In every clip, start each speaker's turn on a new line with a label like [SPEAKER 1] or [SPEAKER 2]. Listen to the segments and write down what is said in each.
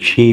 [SPEAKER 1] 6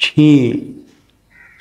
[SPEAKER 1] 6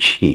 [SPEAKER 1] 6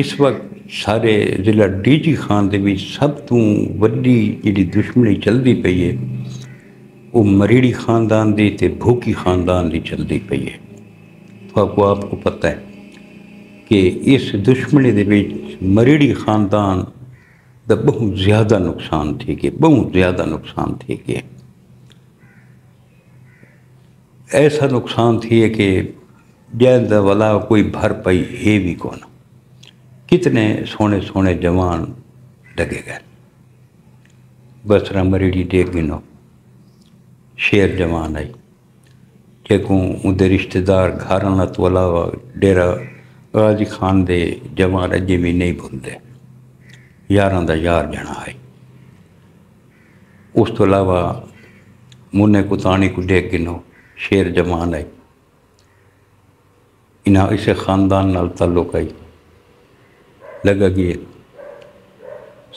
[SPEAKER 1] اس وقت سارے ضلع ڈی خان دے وچ سب تو وڈی جڑی دشمنی چلدی پئی ہے وہ مریڑی خاندان دی تے بھوکی خاندان دی چلدی پئی ہے۔ تو آپ کو پتہ ہے کہ اس دشمنی دے وچ مریڑی خاندان دا بہت زیادہ نقصان تھی کہ بہت زیادہ نقصان تھی کہ ایسا نقصان تھی کہ جن دا ولا کوئی بھر پئی ہے بھی کون، کتنے سونے سونے جوان لگے گئے۔ بسرا مریڑی ڈیگ گنو شیر جوان آئی جیکوں اندے رشتہ دار گھرانا تو علاوہ ڈیرا غازی خان دے جوان اجے بھی نہیں بھولتے، یاراں دا یار جنا آئی۔ اس تو علاوہ منے کتانی کو ڈیگ گنو شیر جوان آئی، انہاں اسے خاندان نال تعلق آئی لگا گئے۔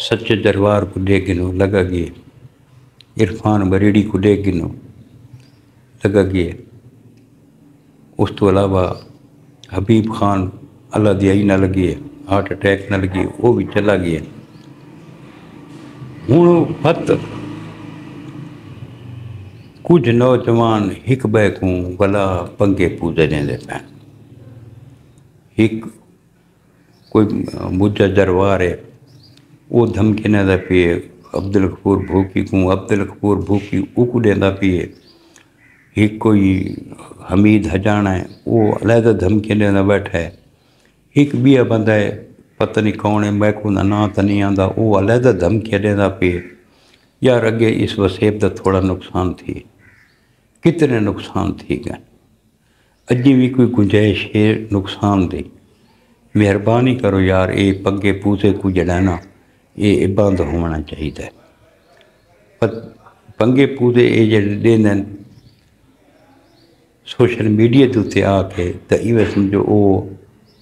[SPEAKER 1] سچے دربار کو ڈیگ گنو لگا گئے، عرفان مریڑی کو ڈیگ گنو لگا گئے۔ اس تو علاوہ حبیب خان اللہ دی آئی نہ لگی، ہارٹ اٹیک نہ لگی، وہ بھی چلا گیا۔ ہوں پت کچھ نوجوان ہک بے کو بلا پنگے پوجے دے پین، ہک کوئی مجھا جروار ہے وہ دھمکی نہ دا پیے عبدالغفور بھوکی کو، عبدالغفور بھوکی او کو دینا پیے۔ ایک کوئی حمید حجانا ہے وہ علیحدہ دھمکی دینا بیٹھا ہے۔ ایک بیا بندہ ہے پتہ نہیں کون ہے، میں کو نہ تا نہیں آندا، وہ علیحدہ دھمکی دینا پیے۔ یار اگے اس وسیب دا تھوڑا نقصان تھی، کتنے نقصان تھی گئے، اجی بھی کوئی گنجائش ہے نقصان دی۔ مہربانی کرو یار اے پگے پوزے کو جڑانا یہ بند ہونا چاہیے۔ پنگے پوزے اے جڑے دین سوشل میڈیا دوتے آ کے تو ایویں سمجھو وہ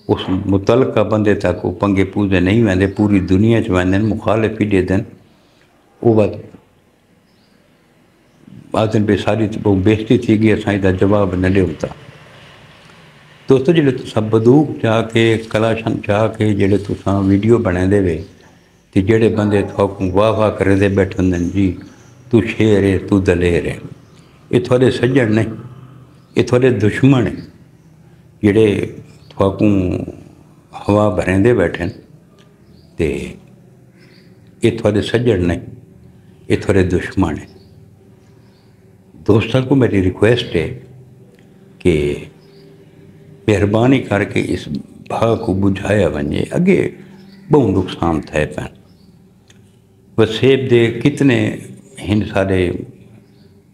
[SPEAKER 1] اس متعلقہ بندے تک وہ پنگے پوزے نہیں ویندے، پوری دنیا چ ویندے مخالف ہی دے دین۔ وہ بات آدن بے ساری بہت بےزتی تھی گئی، اساں دا جواب نہ دے ہوتا۔ دوستو جڑے تساں بدوق چاہ کے کلاشن چاہ کے جڑے تساں ویڈیو بنے دے وے تے جڑے بندے تھوکوں واہ واہ کرے دے بیٹھے ہوندے جی تو شیر ہے تو دلیر ہے، یہ تھوڑے سجن نہیں، یہ تھوڑے دشمن ہیں جڑے تھوکوں ہوا بھریں دے بیٹھے تے یہ تھوڑے سجن نہیں، یہ تھوڑے دشمن ہیں۔ دوستوں کو میری ریکویسٹ ہے کہ مہربانی کر کے اس بھاگ کو بجھایا ونجے، اگے بہت نقصان تھے پین۔ وسیب دے کتنے ہن سارے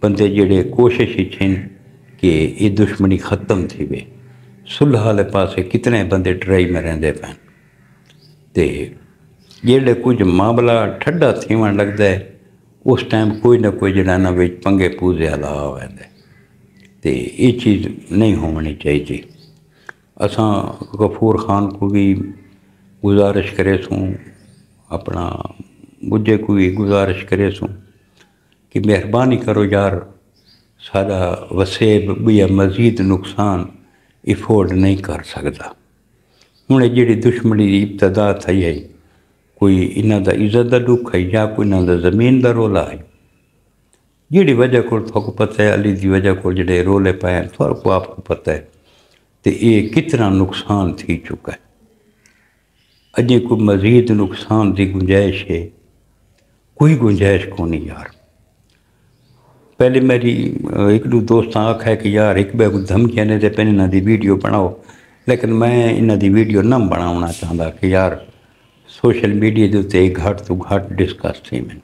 [SPEAKER 1] بندے جڑے کوشش ہی چھن کہ یہ دشمنی ختم تھی وے، صلح والے پاسے کتنے بندے ٹرائی میں رہندے پین تے جڑے کچھ معاملہ ٹھڈا تھیون لگتا ہے اس ٹائم کوئی نہ کوئی جڑا نا وچ پنگے پوزے والا آ ویندے تے یہ چیز نہیں ہونی چاہیے۔ اساں غفور خان کو بھی گزارش کرے سوں، اپنا مجھے کو بھی گزارش کرے سوں کہ مہربانی کرو یار سارا وسیب بیا مزید نقصان افورڈ نہیں کر سکتا۔ ہوں جڑی دشمنی دی ابتدا تھی ہے کوئی انہاں دا عزت دا دکھ ہے یا کوئی انہاں دا زمین دا رولا ہے، جڑی وجہ کو تھوڑا پتہ ہے علی دی وجہ کو جڑے رولے پائے ہیں تھوڑا کو آپ کو پتہ ہے تو یہ کتنا نقصان تھی چکا ہے۔ اجے کوئی مزید نقصان دی گنجائش ہے، کوئی گنجائش کو نہیں یار۔ پہلے میری ایک دو دوست آکھا ہے کہ یار ایک بے کو دھمکیاں نے دے پہنے انہاں دی ویڈیو بناؤ، لیکن میں انہاں دی ویڈیو نہ بناؤنا چاہتا کہ یار سوشل میڈیا دے گھٹ تو گھٹ ڈسکس تھی میں۔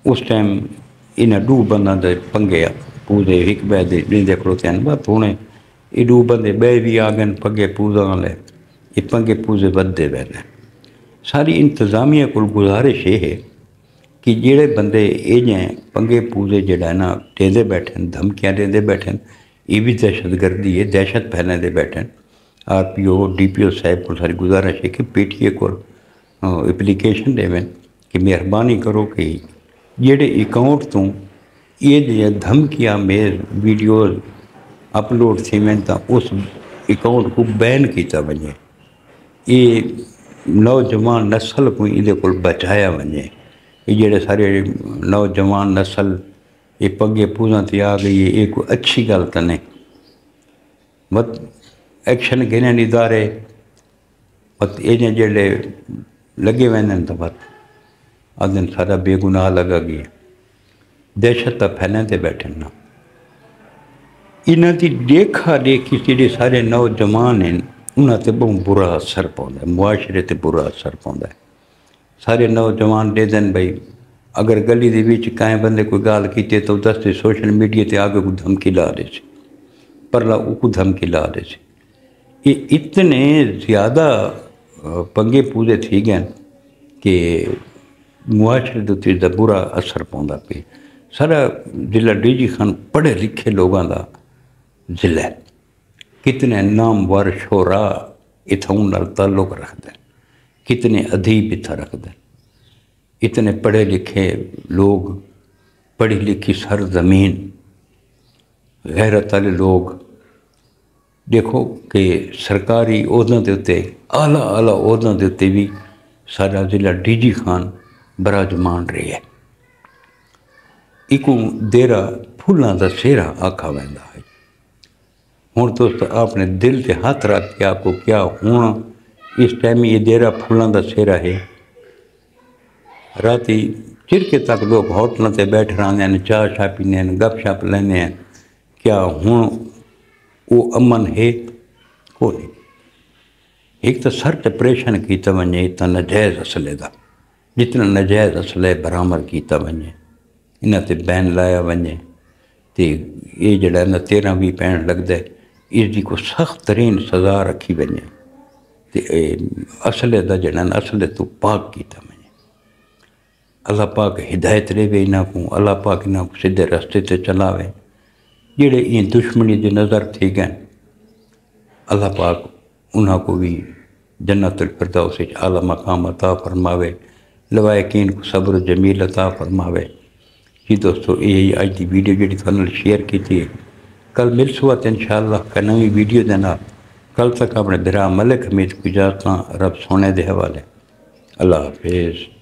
[SPEAKER 1] اس ٹائم انہاں دو بندہ دے پنگے پوزے ایک بے دے دل دے کھڑوتے ہیں بات ہونے، یہ دو بندے بے بھی آگن پنگے پوزاں لے، یہ پنگے پوزے بدے بیٹھے۔ ساری انتظامیہ کو گزارش یہ ہے کہ جڑے بندے یہ پنگے پوزے جڑا نا دیندے بیٹھے دھمکیاں دیندے بیٹھے یہ بھی دہشت گردی ہے، دہشت پھیلنے دے بیٹھے۔ R P O D P او صاحب کو ساری گزارش ہے کہ پی ٹی اے کو اپلیکیشن دے کہ مہربانی کرو کہ جڑے اکاؤنٹ تو یہ دھمکیاں میں ویڈیوز اپلوڈ تھی میں تا اس اکاؤنٹ کو بین کیتا وجے یہ نوجوان نسل کو یہ بچایا وجے، یہ جڑے سارے نوجوان نسل یہ پگے پوزاں تے آ گئی ہے، یہ کوئی اچھی گل تو نہیں۔ مت ایکشن گھنن ادارے مت یہ جڑے لگے وین تو مت آدھن سارا بے گناہ لگا گیا، دہشت تو پھیلتے بیٹھے نا۔ انہاں دی دیکھا دیکھی جڑے سارے نوجوان ہیں انہاں تے بہت برا اثر پوندا ہے، معاشرے تے برا اثر پوندا ہے۔ سارے نوجوان دے دن بھائی اگر گلی دے وچ کہیں بندے کوئی گال کیتے تو دستے سوشل میڈیا تے آگے کو دھمکی لا دے سی، پرلا کو دھمکی لا دے سی۔ یہ اتنے زیادہ پنگے پوزے تھی گئے کہ معاشرے تے برا اثر پوندا پہ۔ سارا ضلع ڈی جی خان پڑھے لکھے لوگاں دا ضلع ہے، کتنے نامور شعراء اتھوں نال تعلق رکھتے ہیں، کتنے ادیب اتھا رکھتے ہیں، اتنے پڑھے لکھے لوگ، پڑھی لکھی سرزمین، غیرت والے لوگ۔ دیکھو کہ سرکاری عہدوں کے اتنے اعلیٰ عہدوں کے اتنے بھی سارا ضلع ڈی جی خان براجمان رہے ہے۔ ایک دیرا پھولاں دا سیرا آکھا ویندا ہے۔ ہوں تو آپ نے دل سے ہاتھ رکھ کے آپ کو کیا ہوں اس ٹائم یہ دیرا پھولاں دا سیرا ہے۔ راتی چرکے تک لوگ ہوٹلوں تے بیٹھ رہے ہیں، چائے شاہ پینے ہیں، گپ شپ لینے ہیں، کیا ہوں وہ امن ہے؟ کوئی نہیں۔ ایک تو سر ڈپریشن کیتا ونجے اتنا نجائز اسلحے دا، جتنا نجائز اسلحے برآمد کیتا ونجے، انہاں تے بین لایا ونجے تے یہ جڑا نا 13-20 پینٹ لگتا ہے اس دی کو سخت ترین سزا رکھی ونجے تے اسلحے دا جڑا نا اسلحے تو پاک کیتا ونجے۔ اللہ پاک ہدایت دے وے انہاں کو، اللہ پاک انہاں کو سیدھے رستے تے چلاوے۔ جڑے یہ دشمنی دے نظر تھی گئے اللہ پاک انہاں کو بھی جنت الفردوس اعلیٰ مقام عطا فرماوے، لوائقین کو صبر جمیل عطا فرماوے۔ جی دوستو یہی آج دی ویڈیو جڑی تھانوں شیئر کیتی ہے، کل مل سوات انشاءاللہ کا نوی ویڈیو دینا۔ کل تک اپنے برا ملک حمید کو اجازت رب سونے دے حوالے۔ اللہ حافظ۔